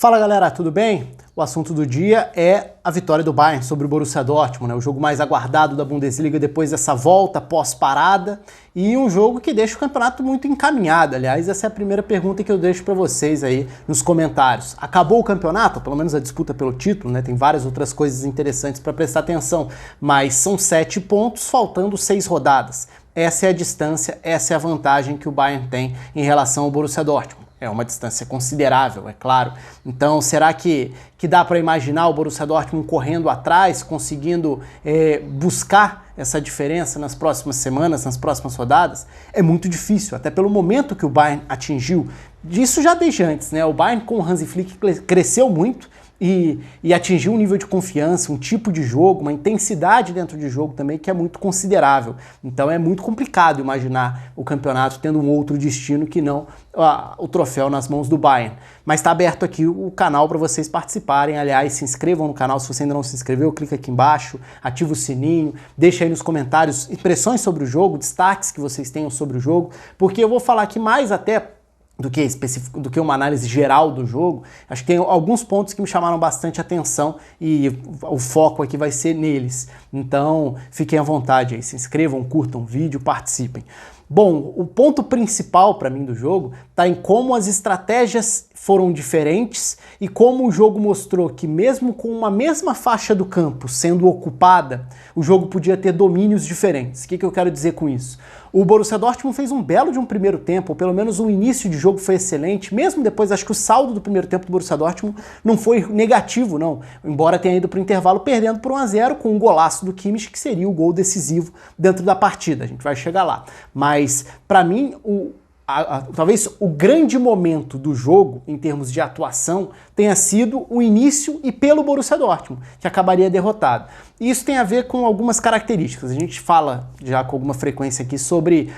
Fala galera, tudo bem? O assunto do dia é a vitória do Bayern sobre o Borussia Dortmund, né? O jogo mais aguardado da Bundesliga depois dessa volta pós-parada e um jogo que deixa o campeonato muito encaminhado. Aliás, essa é a primeira pergunta que eu deixo para vocês aí nos comentários. Acabou o campeonato? Pelo menos a disputa pelo título, né? Tem várias outras coisas interessantes para prestar atenção, mas são 7 pontos faltando 6 rodadas. Essa é a distância, essa é a vantagem que o Bayern tem em relação ao Borussia Dortmund. É uma distância considerável, é claro. Então, será que dá para imaginar o Borussia Dortmund correndo atrás, conseguindo buscar essa diferença nas próximas semanas, nas próximas rodadas? É muito difícil, até pelo momento que o Bayern atingiu. Isso já desde antes, né? O Bayern com o Hansi Flick cresceu muito e atingiu um nível de confiança, um tipo de jogo, uma intensidade dentro de jogo também que é muito considerável. Então é muito complicado imaginar o campeonato tendo um outro destino que não o troféu nas mãos do Bayern. Mas está aberto aqui o canal para vocês participarem. Aliás, se inscrevam no canal se você ainda não se inscreveu, clica aqui embaixo, ativa o sininho, deixa aí nos comentários impressões sobre o jogo, destaques que vocês tenham sobre o jogo, porque eu vou falar aqui mais até do que uma análise geral do jogo. Acho que tem alguns pontos que me chamaram bastante atenção e o foco aqui vai ser neles. Então, fiquem à vontade aí, se inscrevam, curtam o vídeo, participem. Bom, o ponto principal para mim do jogo está em como as estratégias foram diferentes e como o jogo mostrou que mesmo com uma mesma faixa do campo sendo ocupada, o jogo podia ter domínios diferentes. O que eu quero dizer com isso? O Borussia Dortmund fez um belo de um primeiro tempo, ou pelo menos o início de jogo foi excelente, mesmo depois acho que o saldo do primeiro tempo do Borussia Dortmund não foi negativo, não, embora tenha ido para o intervalo perdendo por 1-0 com um golaço do Kimmich, que seria o gol decisivo dentro da partida, a gente vai chegar lá. Mas, para mim, talvez o grande momento do jogo, em termos de atuação, tenha sido o início e pelo Borussia Dortmund, que acabaria derrotado. E isso tem a ver com algumas características. A gente fala já com alguma frequência aqui sobre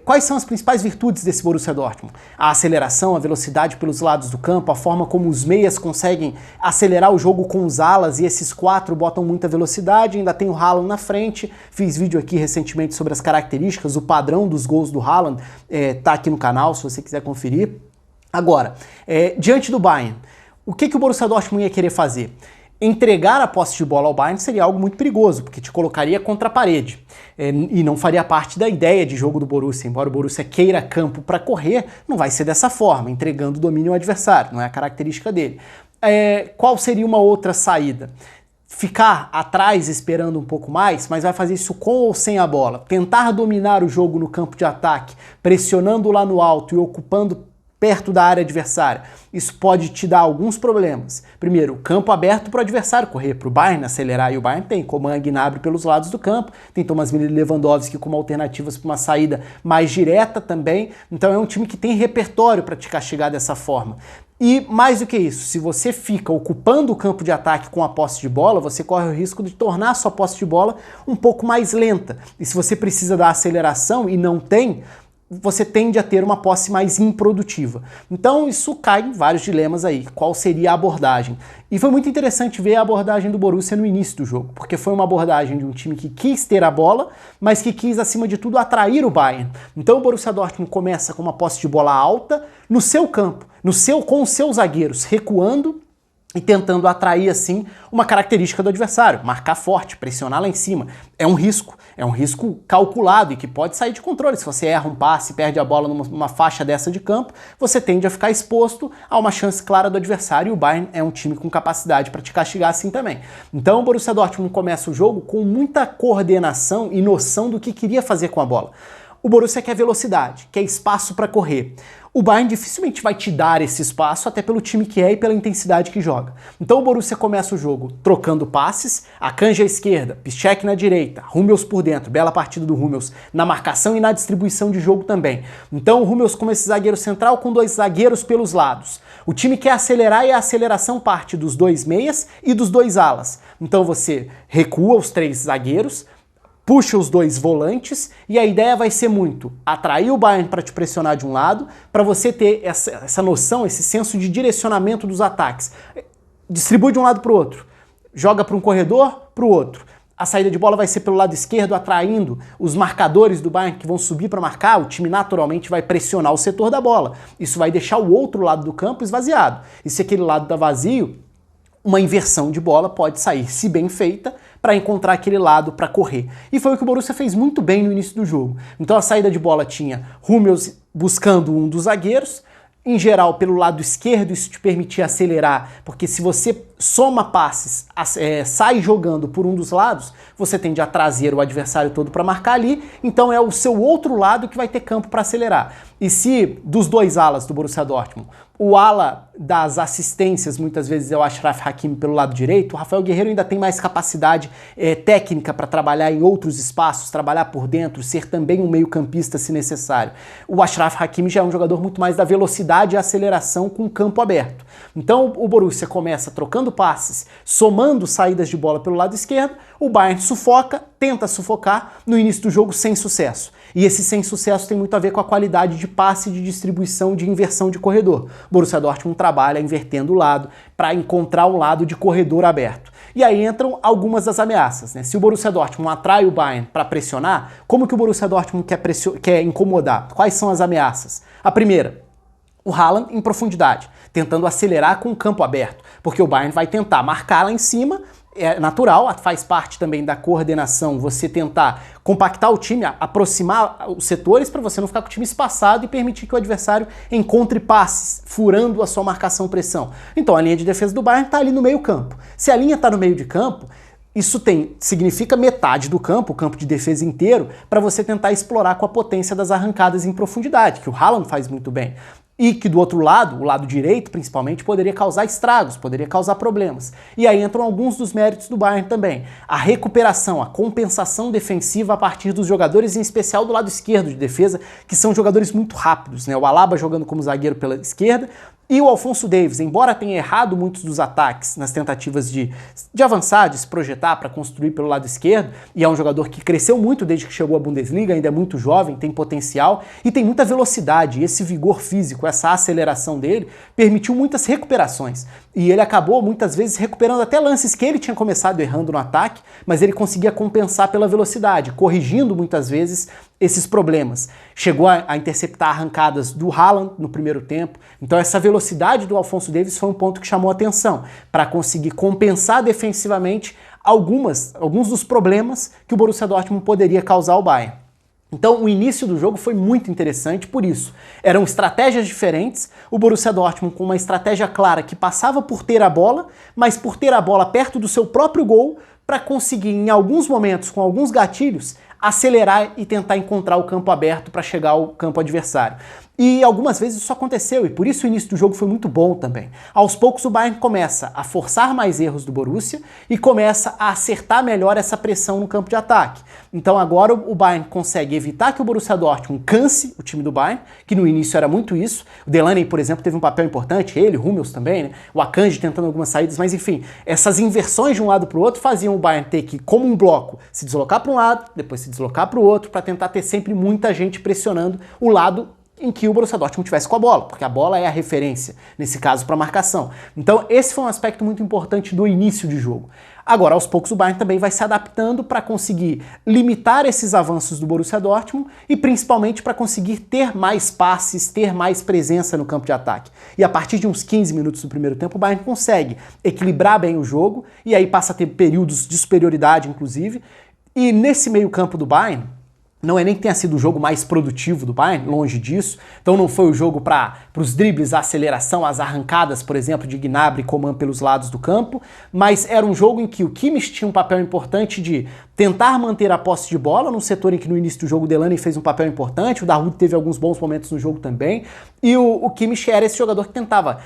quais são as principais virtudes desse Borussia Dortmund. A aceleração, a velocidade pelos lados do campo, a forma como os meias conseguem acelerar o jogo com os alas e esses 4 botam muita velocidade, ainda tem o Haaland na frente. Fiz vídeo aqui recentemente sobre as características, o padrão dos gols do Haaland, tá aqui no canal se você quiser conferir. Agora, diante do Bayern, o que o Borussia Dortmund ia querer fazer? Entregar a posse de bola ao Bayern seria algo muito perigoso, porque te colocaria contra a parede e não faria parte da ideia de jogo do Borussia. Embora o Borussia queira campo para correr, não vai ser dessa forma, entregando o domínio ao adversário, não é a característica dele. Qual seria uma outra saída? Ficar atrás esperando um pouco mais, mas vai fazer isso com ou sem a bola. Tentar dominar o jogo no campo de ataque, pressionando lá no alto e ocupando perto da área adversária. Isso pode te dar alguns problemas. Primeiro, campo aberto para o adversário correr, para o Bayern acelerar, e o Bayern tem Coman, Gnabry pelos lados do campo, tem Thomas Müller e Lewandowski como alternativas para uma saída mais direta também. Então é um time que tem repertório para te castigar dessa forma. E mais do que isso, se você fica ocupando o campo de ataque com a posse de bola, você corre o risco de tornar a sua posse de bola um pouco mais lenta. E se você precisa da aceleração e não tem, você tende a ter uma posse mais improdutiva. Então isso cai em vários dilemas aí. Qual seria a abordagem? E foi muito interessante ver a abordagem do Borussia no início do jogo, porque foi uma abordagem de um time que quis ter a bola, mas que quis, acima de tudo, atrair o Bayern. Então o Borussia Dortmund começa com uma posse de bola alta no seu campo, com os seus zagueiros recuando e tentando atrair, assim, uma característica do adversário, marcar forte, pressionar lá em cima. É um risco calculado e que pode sair de controle. Se você erra um passe, perde a bola numa faixa dessa de campo, você tende a ficar exposto a uma chance clara do adversário, e o Bayern é um time com capacidade para te castigar assim também. Então o Borussia Dortmund começa o jogo com muita coordenação e noção do que queria fazer com a bola. O Borussia quer velocidade, quer espaço para correr. O Bayern dificilmente vai te dar esse espaço, até pelo time que é e pela intensidade que joga. Então o Borussia começa o jogo trocando passes, Akanji à esquerda, Piszczek na direita, Hummels por dentro, bela partida do Hummels na marcação e na distribuição de jogo também. Então o Hummels como esse zagueiro central com 2 zagueiros pelos lados. O time quer acelerar e a aceleração parte dos 2 meias e dos 2 alas. Então você recua os 3 zagueiros, puxa os 2 volantes e a ideia vai ser muito atrair o Bayern para te pressionar de um lado, para você ter essa noção, esse senso de direcionamento dos ataques. Distribui de um lado para o outro, joga para um corredor, para o outro. a saída de bola vai ser pelo lado esquerdo, atraindo os marcadores do Bayern que vão subir para marcar, o time naturalmente vai pressionar o setor da bola. Isso vai deixar o outro lado do campo esvaziado. E se aquele lado está vazio, uma inversão de bola pode sair, se bem feita, para encontrar aquele lado para correr. E foi o que o Borussia fez muito bem no início do jogo. Então a saída de bola tinha Hummels buscando um dos zagueiros, em geral pelo lado esquerdo, isso te permitia acelerar, porque se você soma passes, sai jogando por um dos lados, você tende a trazer o adversário todo para marcar ali, então é o seu outro lado que vai ter campo para acelerar. E se dos dois alas do Borussia Dortmund, o ala das assistências muitas vezes é o Achraf Hakimi pelo lado direito, o Rafael Guerreiro ainda tem mais capacidade técnica para trabalhar em outros espaços, trabalhar por dentro, ser também um meio-campista se necessário. O Achraf Hakimi já é um jogador muito mais da velocidade e aceleração com o campo aberto. Então o Borussia começa trocando passes, somando saídas de bola pelo lado esquerdo, o Bayern sufoca, tenta sufocar, no início do jogo sem sucesso. E esse sem sucesso tem muito a ver com a qualidade de passe, de distribuição, de inversão de corredor. O Borussia Dortmund trabalha invertendo o lado para encontrar um lado de corredor aberto. E aí entram algumas das ameaças, né? Se o Borussia Dortmund atrai o Bayern para pressionar, como que o Borussia Dortmund quer incomodar? Quais são as ameaças? A primeira, o Haaland em profundidade, tentando acelerar com o campo aberto, porque o Bayern vai tentar marcar lá em cima. É natural, faz parte também da coordenação você tentar compactar o time, aproximar os setores para você não ficar com o time espaçado e permitir que o adversário encontre passes, furando a sua marcação-pressão. Então a linha de defesa do Bayern está ali no meio campo. Se a linha está no meio de campo, isso significa metade do campo, o campo de defesa inteiro, para você tentar explorar com a potência das arrancadas em profundidade, que o Haaland faz muito bem. E que do outro lado, o lado direito principalmente, poderia causar estragos, poderia causar problemas. E aí entram alguns dos méritos do Bayern também. A recuperação, a compensação defensiva a partir dos jogadores, em especial do lado esquerdo de defesa, que são jogadores muito rápidos, né? O Alaba jogando como zagueiro pela esquerda, e o Alphonso Davies, embora tenha errado muitos dos ataques nas tentativas de avançar, de se projetar para construir pelo lado esquerdo, e é um jogador que cresceu muito desde que chegou à Bundesliga, ainda é muito jovem, tem potencial e tem muita velocidade. E esse vigor físico, essa aceleração dele, permitiu muitas recuperações. E ele acabou muitas vezes recuperando até lances que ele tinha começado errando no ataque, mas ele conseguia compensar pela velocidade, corrigindo muitas vezes esses problemas. Chegou a interceptar arrancadas do Haaland no primeiro tempo, então essa velocidade do Alphonso Davies foi um ponto que chamou a atenção, para conseguir compensar defensivamente alguns dos problemas que o Borussia Dortmund poderia causar ao Bayern. Então o início do jogo foi muito interessante por isso. Eram estratégias diferentes, o Borussia Dortmund com uma estratégia clara que passava por ter a bola, mas por ter a bola perto do seu próprio gol, para conseguir em alguns momentos, com alguns gatilhos, acelerar e tentar encontrar o campo aberto para chegar ao campo adversário. E algumas vezes isso aconteceu, e por isso o início do jogo foi muito bom também. Aos poucos o Bayern começa a forçar mais erros do Borussia e começa a acertar melhor essa pressão no campo de ataque. Então agora o Bayern consegue evitar que o Borussia Dortmund canse o time do Bayern, que no início era muito isso. O Delaney, por exemplo, teve um papel importante, ele, o Hummels também, né? O Akanji tentando algumas saídas, mas enfim, essas inversões de um lado para o outro faziam o Bayern ter que, como um bloco, se deslocar para um lado, depois se deslocar para o outro, para tentar ter sempre muita gente pressionando o lado em que o Borussia Dortmund tivesse com a bola, porque a bola é a referência, nesse caso, para marcação. Então esse foi um aspecto muito importante do início de jogo. Agora, aos poucos, o Bayern também vai se adaptando para conseguir limitar esses avanços do Borussia Dortmund e principalmente para conseguir ter mais passes, ter mais presença no campo de ataque. E a partir de uns 15 minutos do primeiro tempo, o Bayern consegue equilibrar bem o jogo e aí passa a ter períodos de superioridade, inclusive. E nesse meio campo do Bayern, não é nem que tenha sido o jogo mais produtivo do Bayern, longe disso. Então não foi o jogo para os dribles, a aceleração, as arrancadas, por exemplo, de Gnabry e Coman pelos lados do campo, mas era um jogo em que o Kimmich tinha um papel importante de tentar manter a posse de bola, num setor em que no início do jogo o Delaney fez um papel importante, o Dahoud teve alguns bons momentos no jogo também, e o Kimmich era esse jogador que tentava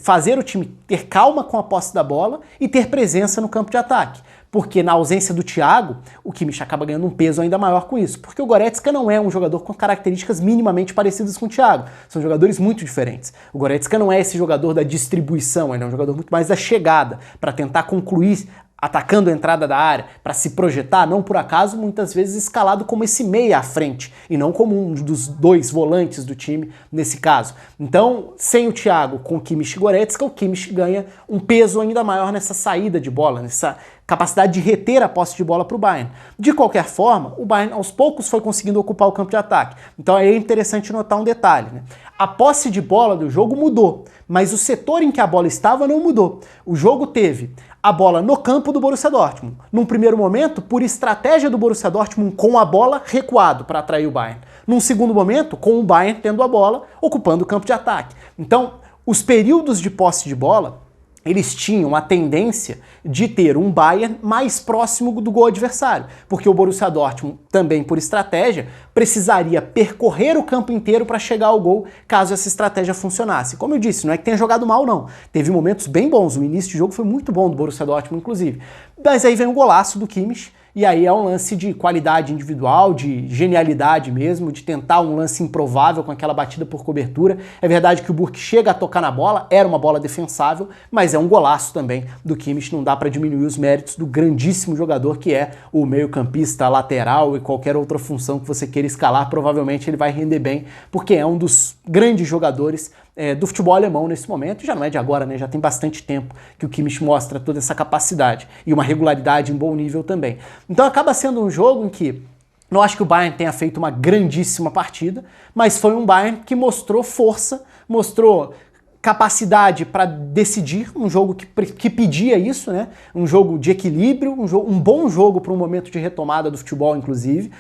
fazer o time ter calma com a posse da bola e ter presença no campo de ataque. Porque na ausência do Thiago, o Kimmich acaba ganhando um peso ainda maior com isso. Porque o Goretzka não é um jogador com características minimamente parecidas com o Thiago. São jogadores muito diferentes. O Goretzka não é esse jogador da distribuição, ele é um jogador muito mais da chegada, para tentar concluir atacando a entrada da área, para se projetar, não por acaso, muitas vezes escalado como esse meia à frente, e não como um dos dois volantes do time nesse caso. Então, sem o Thiago, com o Kimmich e Goretzka, o Kimmich ganha um peso ainda maior nessa saída de bola, nessa capacidade de reter a posse de bola para o Bayern. De qualquer forma, o Bayern aos poucos foi conseguindo ocupar o campo de ataque. Então aí é interessante notar um detalhe, né? A posse de bola do jogo mudou, mas o setor em que a bola estava não mudou. O jogo teve a bola no campo do Borussia Dortmund. Num primeiro momento, por estratégia do Borussia Dortmund com a bola recuado para atrair o Bayern. Num segundo momento, com o Bayern tendo a bola, ocupando o campo de ataque. Então, os períodos de posse de bola, eles tinham a tendência de ter um Bayern mais próximo do gol adversário, porque o Borussia Dortmund, também por estratégia, precisaria percorrer o campo inteiro para chegar ao gol, caso essa estratégia funcionasse. Como eu disse, não é que tenha jogado mal, não. Teve momentos bem bons, o início de jogo foi muito bom do Borussia Dortmund, inclusive. Mas aí vem um golaço do Kimmich, e aí é um lance de qualidade individual, de genialidade mesmo, de tentar um lance improvável com aquela batida por cobertura. É verdade que o Burke chega a tocar na bola, era uma bola defensável, mas é um golaço também do Kimmich, não dá para diminuir os méritos do grandíssimo jogador que é o meio-campista, lateral e qualquer outra função que você queira escalar, provavelmente ele vai render bem, porque é um dos grandes jogadores do futebol alemão nesse momento, e já não é de agora, né? Já tem bastante tempo que o Kimmich mostra toda essa capacidade e uma regularidade em bom nível também. Então acaba sendo um jogo em que não acho que o Bayern tenha feito uma grandíssima partida, mas foi um Bayern que mostrou força, mostrou capacidade para decidir, um jogo que pedia isso, né? Um jogo de equilíbrio, um bom jogo para um momento de retomada do futebol, inclusive.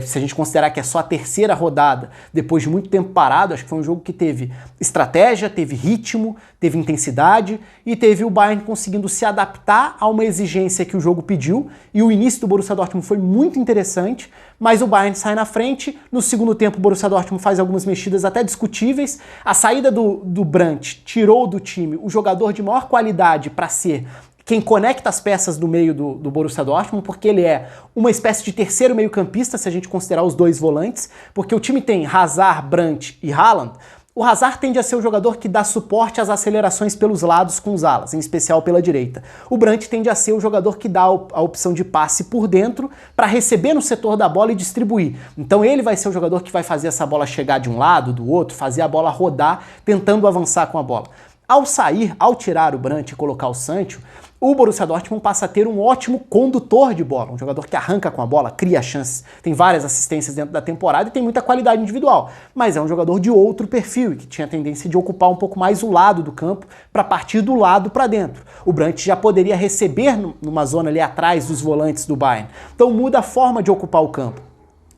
Se a gente considerar que é só a terceira rodada, depois de muito tempo parado, acho que foi um jogo que teve estratégia, teve ritmo, teve intensidade e teve o Bayern conseguindo se adaptar a uma exigência que o jogo pediu, e o início do Borussia Dortmund foi muito interessante, mas o Bayern sai na frente. No segundo tempo o Borussia Dortmund faz algumas mexidas até discutíveis. A saída do Brandt tirou do time o jogador de maior qualidade para ser quem conecta as peças do meio do Borussia Dortmund, porque ele é uma espécie de terceiro meio-campista, se a gente considerar os dois volantes, porque o time tem Hazard, Brandt e Haaland. O Hazard tende a ser o jogador que dá suporte às acelerações pelos lados com os alas, em especial pela direita. O Brandt tende a ser o jogador que dá a opção de passe por dentro para receber no setor da bola e distribuir. Então ele vai ser o jogador que vai fazer essa bola chegar de um lado, do outro, fazer a bola rodar, tentando avançar com a bola. Ao tirar o Brandt e colocar o Sancho, o Borussia Dortmund passa a ter um ótimo condutor de bola, um jogador que arranca com a bola, cria chances, tem várias assistências dentro da temporada e tem muita qualidade individual, mas é um jogador de outro perfil e que tinha a tendência de ocupar um pouco mais o lado do campo para partir do lado para dentro. O Brandt já poderia receber numa zona ali atrás dos volantes do Bayern, então muda a forma de ocupar o campo.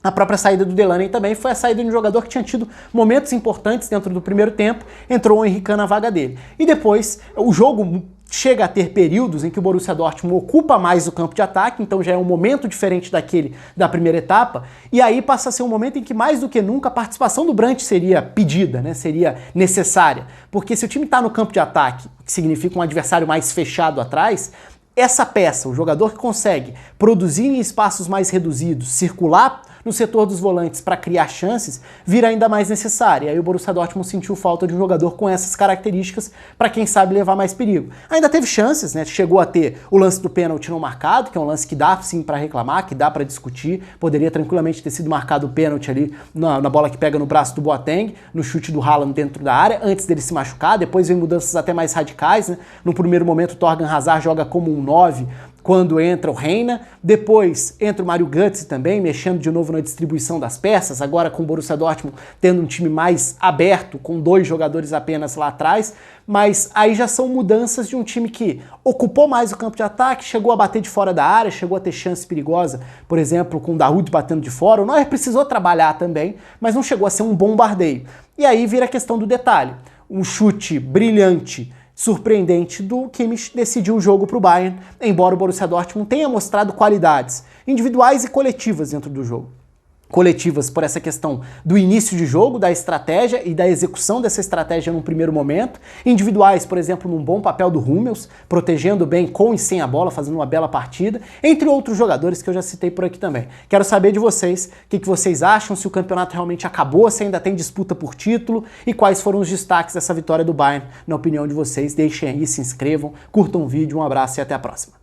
A própria saída do Delaney também foi a saída de um jogador que tinha tido momentos importantes dentro do primeiro tempo, entrou o Henry Kahn na vaga dele. E depois o jogo chega a ter períodos em que o Borussia Dortmund ocupa mais o campo de ataque, então já é um momento diferente daquele da primeira etapa, e aí passa a ser um momento em que mais do que nunca a participação do Brandt seria pedida, né, seria necessária, porque se o time está no campo de ataque, que significa um adversário mais fechado atrás, essa peça, o jogador que consegue produzir em espaços mais reduzidos, circular no setor dos volantes para criar chances, vira ainda mais necessária. E aí o Borussia Dortmund sentiu falta de um jogador com essas características para quem sabe levar mais perigo. Ainda teve chances, né? Chegou a ter o lance do pênalti não marcado, que é um lance que dá sim para reclamar, que dá para discutir. Poderia tranquilamente ter sido marcado o pênalti ali na bola que pega no braço do Boateng, no chute do Haaland dentro da área, antes dele se machucar. Depois vem mudanças até mais radicais, né? No primeiro momento o Thorgan Hazard joga como um 9, quando entra o Reina, depois entra o Mario Götze também, mexendo de novo na distribuição das peças, agora com o Borussia Dortmund tendo um time mais aberto, com 2 jogadores apenas lá atrás, mas aí já são mudanças de um time que ocupou mais o campo de ataque, chegou a bater de fora da área, chegou a ter chance perigosa, por exemplo, com o Dahoud batendo de fora. O Neuer precisou trabalhar também, mas não chegou a ser um bombardeio. E aí vira a questão do detalhe, um chute brilhante, surpreendente do Kimmich decidiu o jogo para o Bayern, embora o Borussia Dortmund tenha mostrado qualidades individuais e coletivas dentro do jogo. Coletivas por essa questão do início de jogo, da estratégia e da execução dessa estratégia num primeiro momento. Individuais, por exemplo, num bom papel do Hummels, protegendo bem com e sem a bola, fazendo uma bela partida, entre outros jogadores que eu já citei por aqui também. Quero saber de vocês o que vocês acham, se o campeonato realmente acabou, se ainda tem disputa por título e quais foram os destaques dessa vitória do Bayern, na opinião de vocês. Deixem aí, se inscrevam, curtam o vídeo, um abraço e até a próxima.